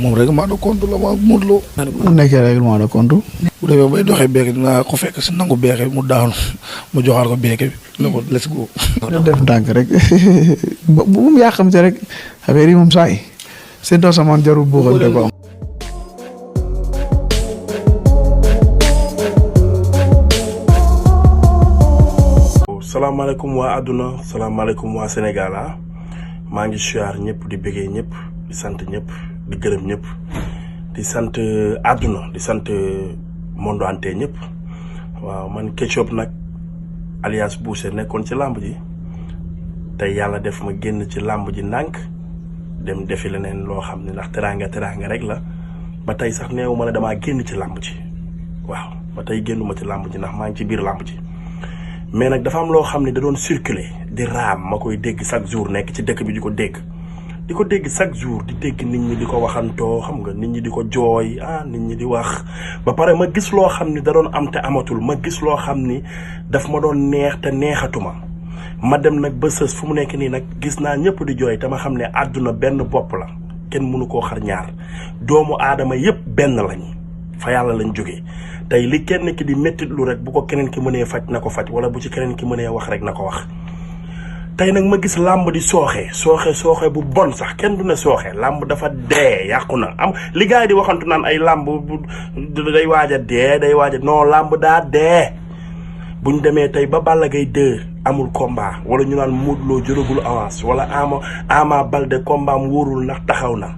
moom règlement de compte la ma Modou Lo. mu nekkee règlement de compte. bu demee bay doxee beeke dinaa ko fekk si nangu beeke mu daanu mu joxaat ko beeke bi. ne ko let's go. def ndànk rek bu mu yàqamte rek affaire yi moom saa yi seen doo samaan jarul buuxante ko am. salaamaaleykum waa àdduna salaamaaleykum waa Sénégal maa ngi siyaar ñëpp di bëggee ñëpp di sant ñëpp di gërëm ñëpp di sant àdduna di sant monde entier ñëpp waaw man Ketchup nag alias Boucher nekkoon ci làmb ji tey yàlla def ma génn ci làmb ji ndànk dem defi leneen loo xam ne ndax teraanga rek la ba tey sax neewu ma ne damaa génn ci làmb ji waaw ba tey génnuma ci làmb ji ndax maa ngi ci biir làmb ji mais nag dafa am loo xam ne da doon circuler di raam ma koy dégg chaque jour nekk ci dëkk bi di ko dégg chaque jour di dégg nit ñi di ko waxantoo xam nga nit ñi di ko jooy nit ñi di wax ba pare ma gis loo xam ni da doon am te amatul ma gis loo xam ni daf ma doon neex te neexatuma ma dem nag ba sës fu mu nekk nii nag gis naa ñëpp di jooy te ma xam ne àdduna benn bopp la kenn mënu koo xar ñaar doomu aadama yëpp benn lañ fa yàlla lañ jógee tey li kenn ki di méttit lu rek bu ko keneen ki mënee faj na ko faj wala bu ci keneen ki mënee wax rek na ko wax tey nag ma gis làmb di sooxe bu bon sax kenn du ne sooxe làmb dafa dee yàqu na am li gars yi di waxantu naan ay làmb day waaj a dee day waaj a non làmb daa dee buñ demee tey ba Balla Gaye 2 amul combat wala ñu naan Modou Lo jëlagul avance wala Ama Baldé combat am wóorul ndax taxaw na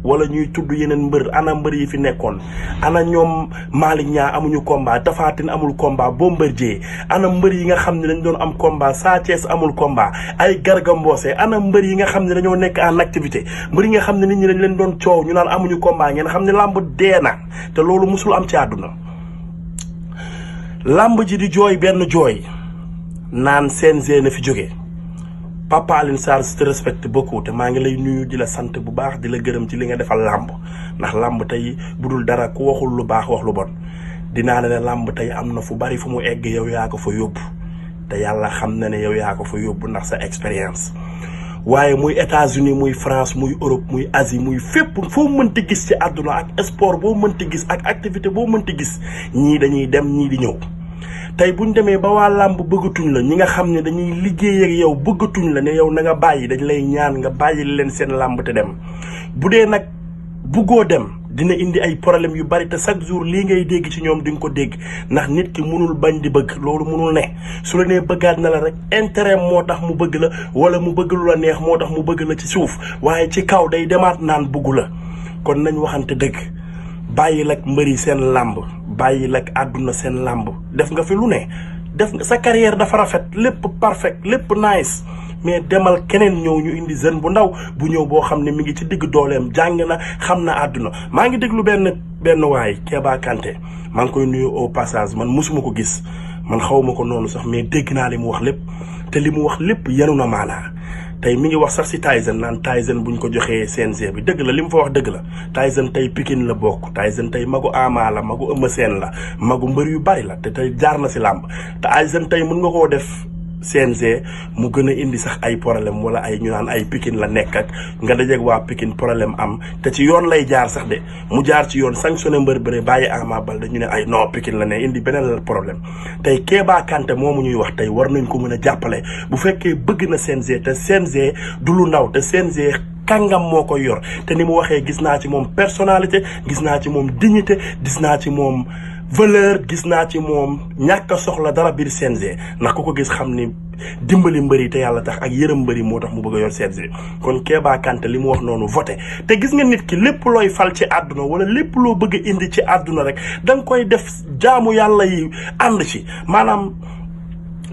wala ñuy tudd yeneen mbër ana mbër yi fi nekkoon ana ñoom Malick Niang amuñu combat Tapha Tine amul combat Bombardier ana mbër yi nga xam ne dañ doon am combat Sa Thiès amul combat ay Garga Mbossé ana mbër yi nga xam ne dañoo nekk en activité mbër yi nga xam ne nit ñi dañ leen doon coow ñu naan amuñu combat ngeen xam ne làmb dee na te loolu musul am ci àdduna làmb ji di jooy benn jooy naan CNG na fi jóge Papa Alioune Sarr je te respecte beaucoup te maa ngi lay nuyu di la sant bu baax di la gërëm ci li nga defal làmb ndax làmb tey bu dul dara ku waxul lu baax wax lu bon dinaa ne làmb tey am na fu bari fu mu egg yow yaa ko fa yóbbu te yàlla xam na ne yow yaa ko fa yóbbu ndax sa expérience waaye muy États-Unis muy France muy Europe muy Asie muy fépp foo mënti gis ci àdduna ak sport boo mënti gis ak activité boo mënti gis ñii dañuy dem ñii di ñëw tey buñ demee ba waa làmb bëggatuñ la ñi nga xam ne dañuy liggéey ak yow bëggatuñ la ne yow na nga bàyyi dañ lay ñaan nga bàyyi leen seen làmb te dem bu dee nag buggoo dem dina indi ay problème yu bari te chaque jour lii ngay dégg ci ñoom di nga ko dégg ndax nit ki mënul bañ di bëgg loolu mënul ne su la nee bëggaat na la rek intérêt moo tax mu bëgg la wala mu bëgg lu la neex moo tax mu bëgg la ci suuf waaye ci kaw day demaat naan bëggu la kon nañ waxante dëgg bàyyi lak mbëri seen làmb bàyyi lak àdduna seen làmb def nga fi lu ne def nga sa carrière dafa rafet lépp parfait lépp nice mais demal keneen ñëw ñu indi jeune bu ndaw bu ñëw boo xam ne mi ngi ci digg dooleem jàng na xam na àdduna maa ngi déglu benn waay Keba Kanté maa ngi koy nuyu au passage man mosuma ko gis man xawma ko noonu sax mais dégg naa li mu wax lépp te li mu wax lépp yenu na maanaa tey mi ngi wax sax si Tyson naan Tyson buñ ko joxee CNG bi dëgg la li mu fa wax dëgg la Tyson tey Pikine la bokk Tyson tey magu Ama la magu Eumeu Sène la magu mbër yu bari la te tey jaar na si làmb te Tyson tey mën nga koo def CNG mu gën a indi sax ay problème wala ay ñu naan ay Pikine la nekk ak nga dajeeg waa Pikine problème am te ci yoon lay jaar sax de mu jaar ci yoon sanctionné mbër bëre bàyyi Ama Baldé ñu ne ay non Pikine la ne indi beneen problème tey Keba Kanté moomu ñuy wax tey war nañ ko mën a jàppale bu fekkee bëgg na CNG te CNG du lu ndaw te CNG kàngam moo koy yor te ni mu waxee gis naa ci moom personnalité gis naa ci moom dignité gis naa ci moom valeur gis naa ci moom ñàkk a soxla dara biir CNG ndax ku ko gis xam ni dimbali mbëri te yàlla tax ak yërëm mbëri moo tax mu bëgg a yor CNG kon Keba Kanté li mu wax noonu voté te gis nga nit ki lépp looy fal ci àdduna wala lépp loo bëgg a indi ci àdduna rek da nga koy def jaamu yàlla yi ànd ci maanaam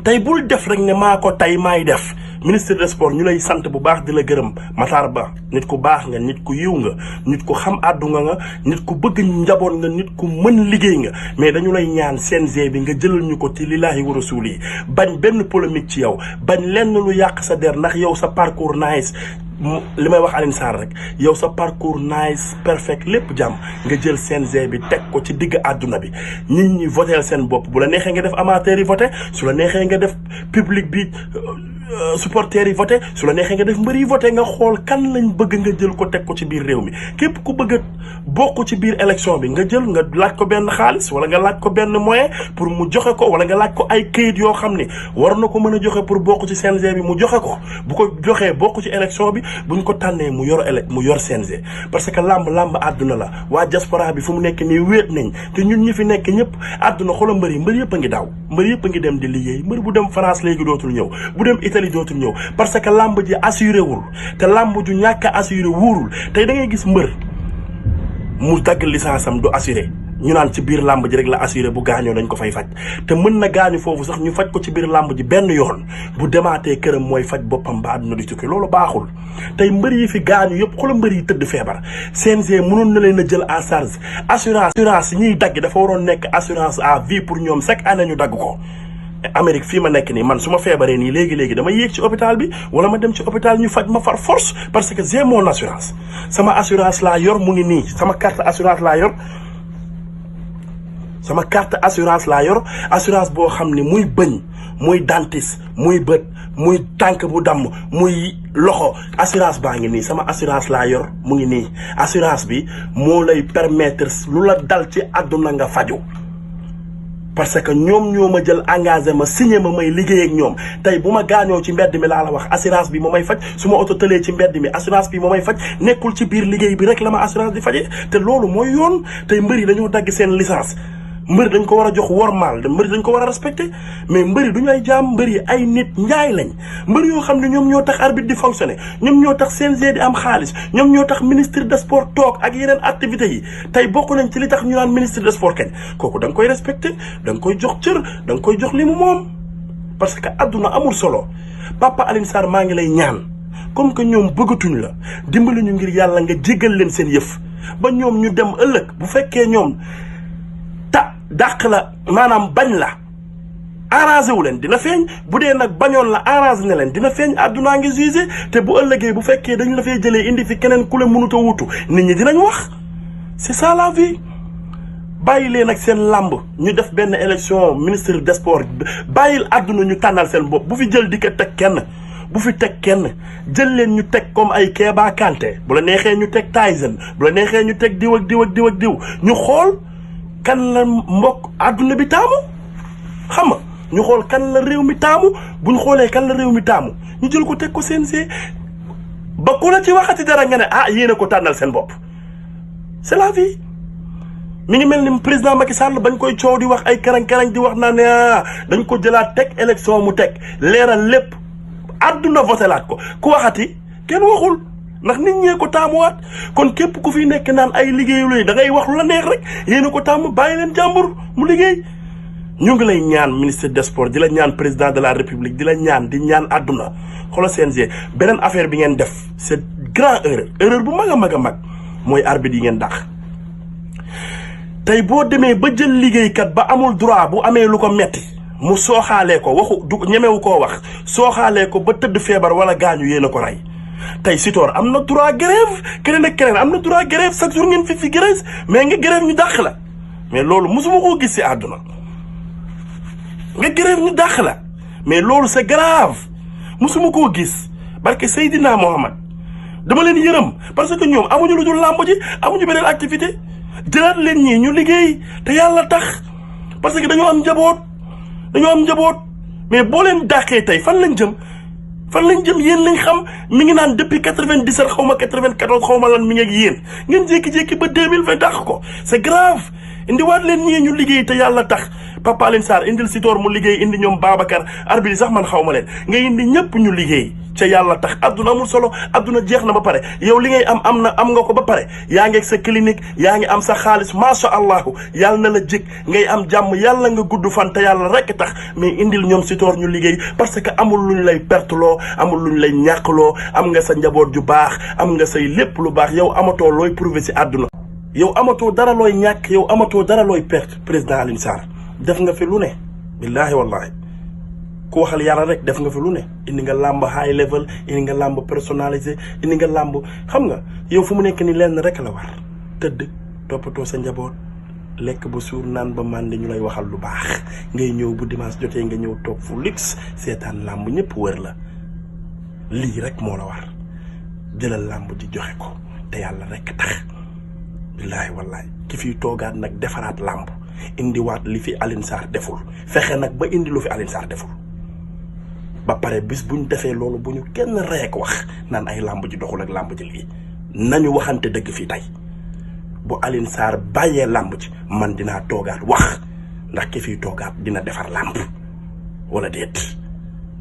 tey bul def rek ne maa ko tey maay def ministre des sports ñu lay sant bu baax di la gërëm Matar Ba nit ku baax nga nit ku yiw nga nit ku xam àdduna nga nit ku bëgg njaboot nga nit ku mën liggéey nga mais dañu lay ñaan CNG bi nga jëlal ñu ko ci lillaahi wa rasuul yi bañ benn polémique ci yow bañ lenn lu yàq sa der ndax yow sa parcours nice li may wax Alioune Sarr rek yow sa parcours nice perfect lépp jàmm nga jël CNG bi teg ko ci digg àdduna bi nit ñi voté seen bopp bu la neexee nga def amateur yi voté su la neexee nga def public bi supporters yi voté su la neexee nga def mbër yi voté nga xool kan lañ bëgg nga jël ko teg ko ci biir réew mi képp ku bëgg a bokk ci biir élection bi nga jël nga laaj ko benn xaalis wala nga laaj ko benn moyen pour mu joxe ko wala nga laaj ko ay këyit yoo xam ne war na ko mën a joxe pour bokk ci CNG bi mu joxe ko bu ko joxee bokk ci élection bi buñ ko tànnee mu yor CNG parce que làmb àdduna la waa diaspora bi fu mu nekk nii wéet nañ te ñun ñi fi nekk ñëpp àdduna xoolal mbër yëpp a ngi daw mbër yëpp a ngi dem di liggéey mbër bu dem France léegi dootul ñëw bu dem Italie dootul ñëw parce que làmb ji assuré wul te làmb ju ñàkk a assuré wóorul tey da ngay gis mbër mu dagg licence am du assuré ñu naan ci biir làmb ji rek la assuré bu gaañoo dañ ko fay faj te mën na gaañu foofu sax ñu faj ko ci biir làmb ji benn yoon bu demaatee këram mooy faj boppam ba àdduna di tukki loolu baaxul tey mbër yi fi gaañu yëpp xoolal mbër yi tëdd feebar CNG mënoon na leen a jël en charge assurance ñiy dagg dafa waroon nekk assurance à vie pour ñoom chaque année ñu dagg ko Amérique fii ma nekk nii man su ma feebaree nii léegi dama yéeg ci hôpital bi wala ma dem ci hôpital ñu faj ma far force parce que j'ai mon assurance sama assurance laa yor mu ngi nii sama carte assurance laa yor assurance boo xam ne muy bëñ muy dentiste muy bët muy tànk bu damm muy loxo assurance baa ngi nii sama assurance laa yor mu ngi nii assurance bi moo lay permettre lu la dal ci àdduna nga faju parce que ñoom ñoo ma jël engagé ma signé ma may liggéey ak ñoom tey bu ma gaañoo ci mbedd mi laa la wax assurance bi moo may faj su ma oto tëlee ci mbedd mi assurance bi moo may faj nekkul ci biir liggéey bi rek la ma assurance di faje te loolu mooy yoon tey mbër yi dañoo dagg seen licence mbëri dañ ko war a jox wormaal mbëri dañ ko war a respecté mais mbëri duñu ay jaam mbëri ay nit njaay lañ mbëri yoo xam ne ñoom ñoo tax arbitre di fonctionner ñoom ñoo tax CNG di am xaalis ñoom ñoo tax ministre des sports toog ak yeneen activités yi tey bokk nañ ci li tax ñu naan ministre des sports kañ kooku da nga koy respecté da nga koy jox cër da nga koy jox li mu moom parce que adduna amul solo Papa Alioune Sarr maa ngi lay ñaan comme que ñoom bëggatuñ la dimbali ñu ngir yàlla nga jéggal leen seen yëf ba ñoom ñu dem ëllëg bu fekkee ñoom dàq la maanaam bañ la arrangé wu leen dina feeñ bu dee nag bañoon la arrangé na leen dina feeñ àddunaa ngi jugé te bu ëllëgee bu fekkee dañ la fay jëlee indi fi keneen ku la mënut a wutu nit ñi dinañ wax c'est ça la vie bàyyi leen ak seen làmb ñu def benn élection ministre des sports bàyyil àdduna ñu tànnal seen bopp bu fi jël di ko teg kenn bu fi teg kenn jël leen ñu teg comme ay Kéba Kanté bu la neexee ñu teg Tyson bu la neexee ñu teg diw ak diw ak diw ak diw ñu xool kan la mbokk àdduna bi taamu xam nga ñu xool kan la réew mi taamu buñ xoolee kan la réew mi taamu ñu jël ko teg ko CNG ba ku la ci waxati dara nga ne ah yéen a ko tànnal seen bopp c'est la vie. mi ngi mel ni président Macky Sall bañ koy coow di wax ay karang-karang di wax naa ne dañ ko jëlaat teg élection mu teg leeral lépp àdduna voté laat ko ku waxati kenn waxul. ndax nit ñee ko taamuwaat kon képp ku fi nekk naan ay liggéeyu da ngay wax lu la neex rek yéen a ko taamu bàyyi leen jàmbur mu liggéey ñu ngi lay ñaan ministre des sports di la ñaan président de la république di la ñaan di ñaan àdduna xoolal CNG beneen affaire bi ngeen def c'est grand erreur bu mag a mag a mag mooy arbitre yi ngeen dàq. tey boo demee ba jël liggéeykat ba amul droit bu amee lu ko metti mu sooxaalee ko waxu du ñemewu koo wax sooxaalee ko ba tëdd feebar wala gaañu yéen a ko rey. tey Sitor am na droit grève keneen ak keneen am na droit grève chaque jour ngeen fi grève mais nga grève ñu dàq la mais loolu mosuma koo gis ci àdduna nga grève ñu dàq la mais loolu c'est grave mosuma koo gis barke Seydina Mohamed dama leen yërëm parce que ñoom amuñu lu dul làmb ji amuñu beneen activité jëlaat leen ñii ñu liggéey te yàlla tax parce que dañoo am njaboot mais boo leen dàqee tey fan lañ jëm. fan lañ jëm yéen lañ xam mi ngi naan depuis 97 xaw ma 94 xaw ma lan mi ngi ak yéen ngeen jékki-jékki ba 2020 dàq ko c'est grave indiwaat leen ñii ñu liggéey te yàlla tax Papa Alioune Sarr indil Sitor mu liggéey indi ñoom Babacar arbitre sax man xaw ma leen nga indi ñëpp ñu liggéey ca yàlla tax adduna amul solo adduna jeex na ba pare yow li ngay am nga ko ba pare yaa ngi ak sa clinique yaa ngi am sa xaalis macha allahu yàlla na la jig ngay am jàmm yàlla nga gudd fan te yàlla rek tax mais indil ñoom Sitor ñu liggéey parce que amul luñ lay perteloo amul luñ lay ñàkkloo am nga sa njaboot ju baax am nga say lépp lu baax yow amatoo looy prouver ci àdduna yow amatoo dara looy ñàkk yow amatoo dara looy perte président Alioune Sarr def nga fi lu ne billaahi wallahi ku waxal yàlla rek def nga fi lu ne indi nga làmb high level indi nga làmb personnalisé indi nga làmb xam nga yow fu mu nekk ni lenn rek la war tëdd toppatoo sa njaboot lekk ba suur naan ba màndi ñu lay waxal lu baax ngay ñëw bu dimanche jotee nga ñëw toog fu luxe seetaan làmb ñëpp wër la lii rek moo la war jëlal làmb ji joxe ko te yàlla rek tax billaahi wallaahi ki fiy toogaat nag defaraat làmb indiwaat li fi Alioune Sarr deful fexe nag ba indi lu fi Alioune Sarr deful ba pare bis buñ defee loolu bu ñu kenn reek wax naan ay làmb ji doxul ak làmb ji lii nañu waxante dëgg fii tey bu Alioune Sarr bàyyee làmb ji man dinaa toogaat wax ndax ki fiy toogaat dina defar làmb wala déet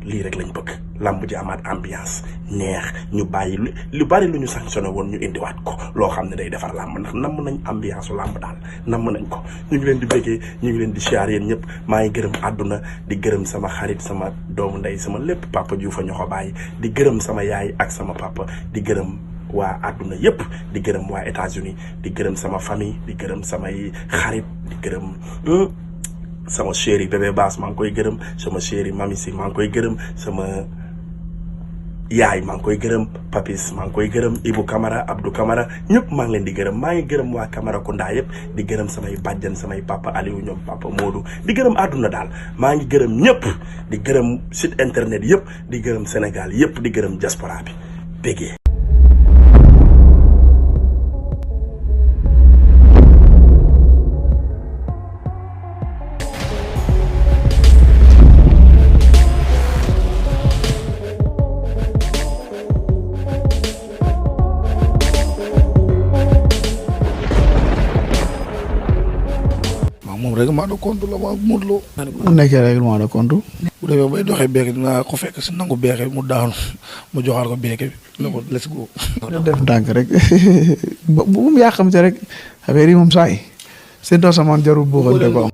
lii rek lañ bëgg làmb ji amaat ambiance neex ñu bàyyi lu bari lu ñu sanctionné woon ñu indiwaat ko loo xam ne day defar làmb ndax namm nañ ambiance su làmb daal namm nañ ko ñu ngi leen di bëggee ñu ngi leen di siyaar yéen ñëpp maa ngi gërëm àdduna di gërëm sama xarit sama doomu ndey sama lépp papa Diouf a ñoo ko bàyyi di gërëm sama yaay ak sama papa di gërëm waa àdduna yëpp di gërëm waa États-Unis di gërëm sama famille di gërëm samay xarit di gërëm sama chéri bébé baas maa ngi koy gërëm sama chéri mami si maa ngi koy gërëm sama yaay maa ngi koy gërëm papis maa ngi koy gërëm Ibou Camara Abdou Camara ñëpp maa ngi leen di gërëm maa ngi gërëm waa Camara Kounda yëpp di gërëm samay bàjjan samay papa Aliou ñoom papa Modou di gërëm àdduna daal maa ngi gërëm ñëpp di gërëm site internet yëpp di gërëm Sénégal yëpp di gërëm diaspora bi bégee moom règlement de compte la ma Modou Lo. mu nekkee règlement de compte. bu demee bay doxee beeke dinaa ko fekk si nangu beeke mu daanu mu joxaat ko beeke bi ne ko let's go. def ndànk rek bu mu yaa xam te rek affaire yi moom saa yi seen doo samaan jarul buuxante ko am.